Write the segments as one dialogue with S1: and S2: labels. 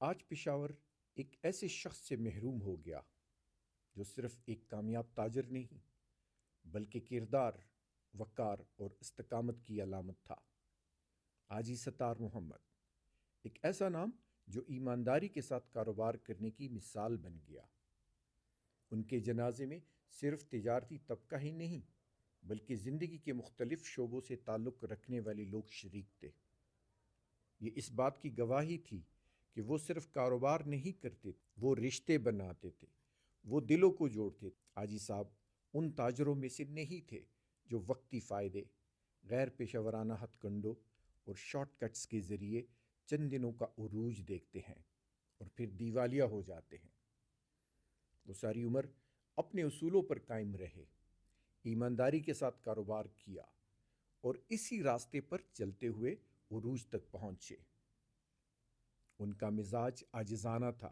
S1: آج پشاور ایک ایسے شخص سے محروم ہو گیا جو صرف ایک کامیاب تاجر نہیں بلکہ کردار، وقار اور استقامت کی علامت تھا۔ حاجی ستار محمد، ایک ایسا نام جو ایمانداری کے ساتھ کاروبار کرنے کی مثال بن گیا۔ ان کے جنازے میں صرف تجارتی طبقہ ہی نہیں بلکہ زندگی کے مختلف شعبوں سے تعلق رکھنے والے لوگ شریک تھے۔ یہ اس بات کی گواہی تھی کہ وہ صرف کاروبار نہیں کرتے، وہ رشتے بناتے تھے، وہ دلوں کو جوڑتے تھے۔ حاجی صاحب ان تاجروں میں سے نہیں تھے جو وقتی فائدے، غیر پیشہ ورانہ ہتھ کنڈوں اور شارٹ کٹس کے ذریعے چند دنوں کا عروج دیکھتے ہیں اور پھر دیوالیہ ہو جاتے ہیں۔ وہ ساری عمر اپنے اصولوں پر قائم رہے، ایمانداری کے ساتھ کاروبار کیا اور اسی راستے پر چلتے ہوئے عروج تک پہنچے۔ ان کا مزاج عاجزانہ تھا،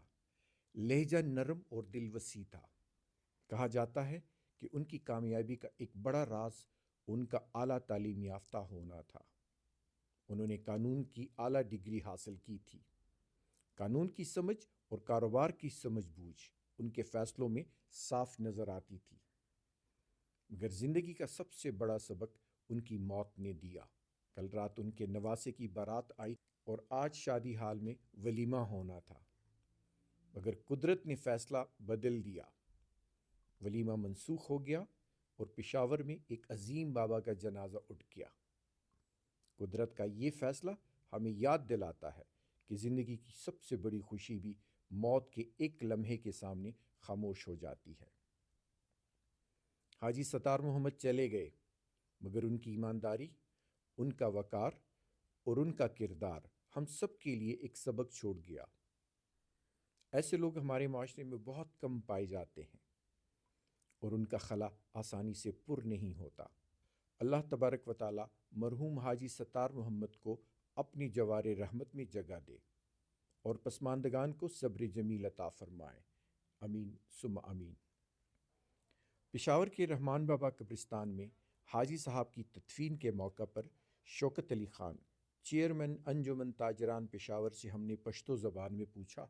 S1: لہجہ نرم اور دل وسیع تھا۔ کہا جاتا ہے کہ ان کی کامیابی کا ایک بڑا راز ان کا اعلیٰ تعلیم یافتہ ہونا تھا۔ انہوں نے قانون کی اعلیٰ ڈگری حاصل کی تھی۔ قانون کی سمجھ اور کاروبار کی سمجھ بوجھ ان کے فیصلوں میں صاف نظر آتی تھی۔ مگر زندگی کا سب سے بڑا سبق ان کی موت نے دیا۔ کل رات ان کے نواسے کی بارات آئی اور آج شادی حال میں ولیمہ ہونا تھا، مگر قدرت نے فیصلہ بدل دیا۔ ولیمہ منسوخ ہو گیا اور پشاور میں ایک عظیم بابا کا جنازہ اٹھ گیا۔ قدرت کا یہ فیصلہ ہمیں یاد دلاتا ہے کہ زندگی کی سب سے بڑی خوشی بھی موت کے ایک لمحے کے سامنے خاموش ہو جاتی ہے۔ حاجی ستار محمد چلے گئے، مگر ان کی ایمانداری، ان کا وقار اور ان کا کردار ہم سب کے لیے ایک سبق چھوڑ گیا۔ ایسے لوگ ہمارے معاشرے میں بہت کم پائے جاتے ہیں اور ان کا خلا آسانی سے پر نہیں ہوتا۔ اللہ تبارک و تعالی مرحوم حاجی ستار محمد کو اپنی جوار رحمت میں جگہ دے اور پسماندگان کو صبر جمیل عطا فرمائے، امین ثم امین۔ پشاور کے رحمان بابا قبرستان میں حاجی صاحب کی تدفین کے موقع پر شوکت علی خان، چیئرمین انجمن تاجران پشاور سے ہم نے پشتو زبان میں پوچھا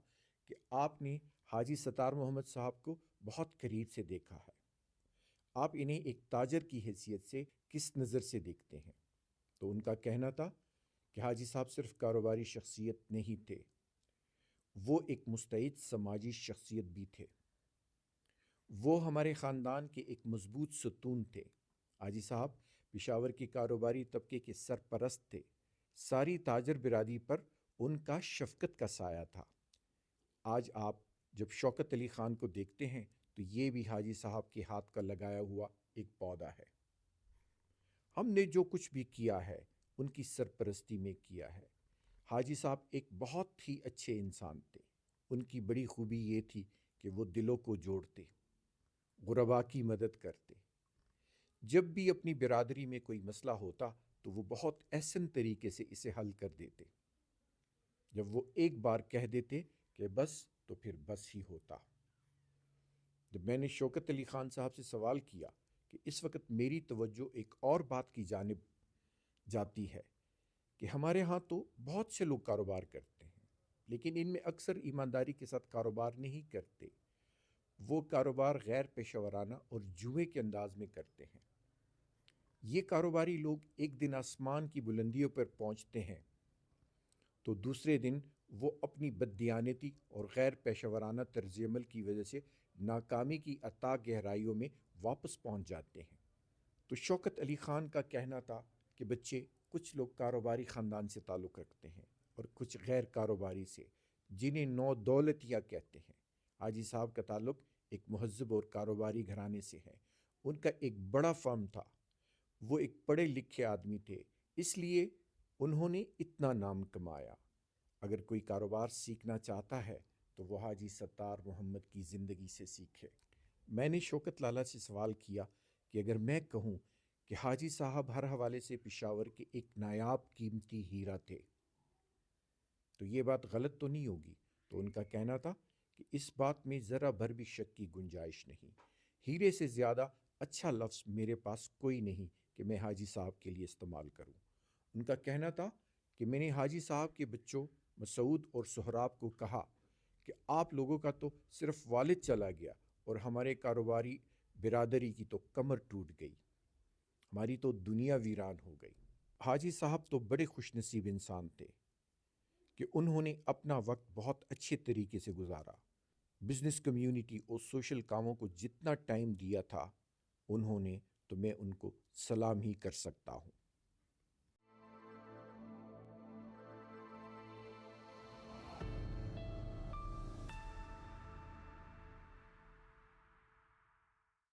S1: کہ آپ نے حاجی ستار محمد صاحب کو بہت قریب سے دیکھا ہے، آپ انہیں ایک تاجر کی حیثیت سے کس نظر سے دیکھتے ہیں؟ تو ان کا کہنا تھا کہ حاجی صاحب صرف کاروباری شخصیت نہیں تھے، وہ ایک مستعد سماجی شخصیت بھی تھے۔ وہ ہمارے خاندان کے ایک مضبوط ستون تھے۔ حاجی صاحب پشاور کے کاروباری طبقے کے سرپرست تھے۔ ساری تاجر برادری پر ان کا شفقت کا سایہ تھا۔ آج آپ جب شوکت علی خان کو دیکھتے ہیں تو یہ بھی حاجی صاحب کے ہاتھ کا لگایا ہوا ایک پودا ہے۔ ہم نے جو کچھ بھی کیا ہے ان کی سرپرستی میں کیا ہے۔ حاجی صاحب ایک بہت ہی اچھے انسان تھے۔ ان کی بڑی خوبی یہ تھی کہ وہ دلوں کو جوڑتے، غربا کی مدد کرتے۔ جب بھی اپنی برادری میں کوئی مسئلہ ہوتا تو وہ بہت احسن طریقے سے اسے حل کر دیتے۔ جب وہ ایک بار کہہ دیتے کہ بس تو پھر بس ہی ہوتا۔ جب میں نے شوکت علی خان صاحب سے سوال کیا کہ اس وقت میری توجہ ایک اور بات کی جانب جاتی ہے کہ ہمارے ہاں تو بہت سے لوگ کاروبار کرتے ہیں لیکن ان میں اکثر ایمانداری کے ساتھ کاروبار نہیں کرتے، وہ کاروبار غیر پیشہ ورانہ اور جوئے کے انداز میں کرتے ہیں۔ یہ کاروباری لوگ ایک دن آسمان کی بلندیوں پر پہنچتے ہیں تو دوسرے دن وہ اپنی بددیانتی اور غیر پیشہ ورانہ طرز عمل کی وجہ سے ناکامی کی اتھاہ گہرائیوں میں واپس پہنچ جاتے ہیں۔ تو شوکت علی خان کا کہنا تھا کہ بچے، کچھ لوگ کاروباری خاندان سے تعلق رکھتے ہیں اور کچھ غیر کاروباری سے، جنہیں نو دولتیہ کہتے ہیں۔ حاجی صاحب کا تعلق ایک مہذب اور کاروباری گھرانے سے ہے۔ ان کا ایک بڑا فرم تھا، وہ ایک پڑھے لکھے آدمی تھے، اس لیے انہوں نے اتنا نام کمایا۔ اگر کوئی کاروبار سیکھنا چاہتا ہے تو وہ حاجی ستار محمد کی زندگی سے سیکھے۔ میں نے شوکت لالا سے سوال کیا کہ اگر میں کہوں کہ حاجی صاحب ہر حوالے سے پشاور کے ایک نایاب قیمتی ہیرا تھے تو یہ بات غلط تو نہیں ہوگی؟ تو ان کا کہنا تھا کہ اس بات میں ذرا بھر بھی شک کی گنجائش نہیں۔ ہیرے سے زیادہ اچھا لفظ میرے پاس کوئی نہیں کہ میں حاجی صاحب کے لیے استعمال کروں۔ ان کا کہنا تھا کہ میں نے حاجی صاحب کے بچوں مسعود اور سہراب کو کہا کہ آپ لوگوں کا تو صرف والد چلا گیا اور ہمارے کاروباری برادری کی تو کمر ٹوٹ گئی، ہماری تو دنیا ویران ہو گئی۔ حاجی صاحب تو بڑے خوش نصیب انسان تھے کہ انہوں نے اپنا وقت بہت اچھے طریقے سے گزارا۔ بزنس کمیونٹی اور سوشل کاموں کو جتنا ٹائم دیا تھا انہوں نے، تو میں ان کو سلام ہی کر سکتا ہوں۔